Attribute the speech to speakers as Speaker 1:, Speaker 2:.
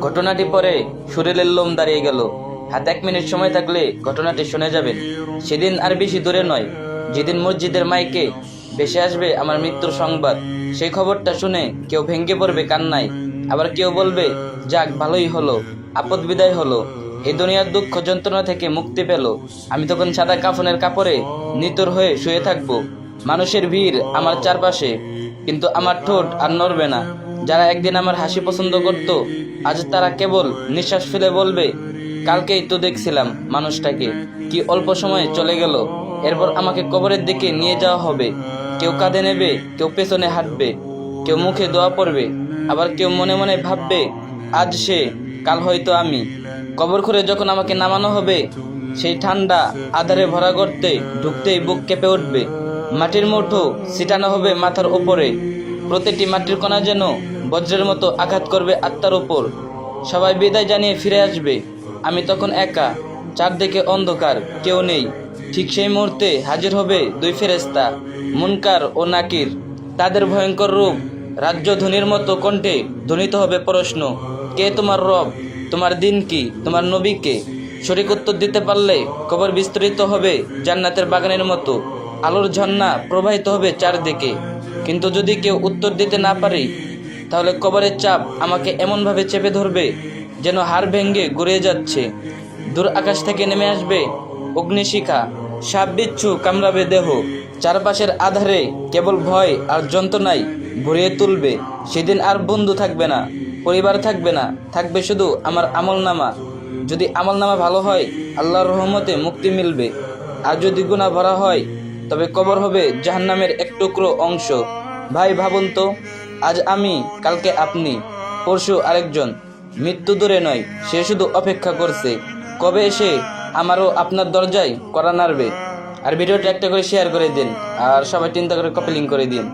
Speaker 1: ঘটনাটি পরে শরীরের লোম দাঁড়িয়ে গেল। হাতে 1 মিনিট সময় থাকলে ঘটনাটি শুনে যাবেন। সেদিন আর বেশি দূরে নয়, যেদিন মসজিদের মাইকে ভেসে আসবে আমার মৃত্যুর সংবাদ। সেই খবরটা শুনে কেউ ভেঙে পড়বে কান্নায়, আবার কেউ বলবে যাক ভালোই হলো, আপদ বিদায় হলো, এই দুনিয়ার দুঃখ যন্ত্রণা থেকে মুক্তি পেল। আমি তখন সাদা কাফনের কাপড়ে নিতর হয়ে শুয়ে থাকবো। মানুষের ভিড় আমার চারপাশে, কিন্তু আমার ঠোঁট আর নড়বে না। যারা একদিন আমার হাসি পছন্দ করত, আজ তারা কেবল নিঃশ্বাস ফেলে বলবে কালকেই তো দেখছিলাম মানুষটাকে, কি অল্প সময়ে চলে গেল। এরপর আমাকে কবরের দিকে নিয়ে যাওয়া হবে। কেউ কাঁধে নেবে, কেউ পেছনে হাঁটবে, কেউ মুখে দোয়া পড়বে, আবার কেউ মনে মনে ভাববে আজ সে, কাল হয়তো আমি। কবর খুঁড়ে যখন আমাকে নামানো হবে, সেই ঠান্ডা আধারে ভরা গর্তে ঢুকতেই বুক কেঁপে উঠবে। মাটির মুঠো ছিটানো হবে মাথার ওপরে, প্রতিটি মাটির কণা যেন বজ্রের মতো আঘাত করবে আত্মার উপর। সবাই বিদায় জানিয়ে ফিরে আসবে, আমি তখন একা, চারদিকে অন্ধকার, কেউ নেই। ঠিক সেই মুহূর্তে হাজির হবে 2 ফেরেশতা, মুনকার ও নাকির। তাদের ভয়ঙ্কর রূপ রাজ্যধ্বনির মতো কণ্ঠে ধ্বনিত হবে প্রশ্ন, কে তোমার রব, তোমার দিন কি, তোমার নবী কে? সঠিক উত্তর দিতে পারলে কবর বিস্তৃত হবে জান্নাতের বাগানের মতো, আলোর ঝর্ণা প্রবাহিত হবে চারদিকে। কিন্তু যদি কেউ উত্তর দিতে না পারে, তাহলে কবরের চাপ আমাকে এমনভাবে চেপে ধরবে যেন হাড় ভেঙে গড়িয়ে যাচ্ছে। দূর আকাশ থেকে নেমে আসবে অগ্নিশিখা, সাপ বিচ্ছু কামড়াবে দেহ। চারপাশের আধারে কেবল ভয় আর যন্ত্রণায় ভরিয়ে তুলবে। সেদিন আর বন্ধু থাকবে না, পরিবার থাকবে না, থাকবে শুধু আমার আমলনামা। যদি আমলনামা ভালো হয়, আল্লাহর রহমতে মুক্তি মিলবে, আর যদি গুনাহ ভরা হয়, তবে কবর হবে জাহান্নামের এক টুকরো অংশ। ভাই ভাবুন তো, আজ আমি, কালকে আপনি, পরশু আরেকজন। মৃত্যু দূরে নয়, সে শুধু অপেক্ষা করছে কবে এসে আমারও আপনার দরজায় কড়া নাড়বে। আর ভিডিওটা একটা করে শেয়ার করে দিন, আর সবাই চিন্তা করে কপি লিঙ্ক করে দিন।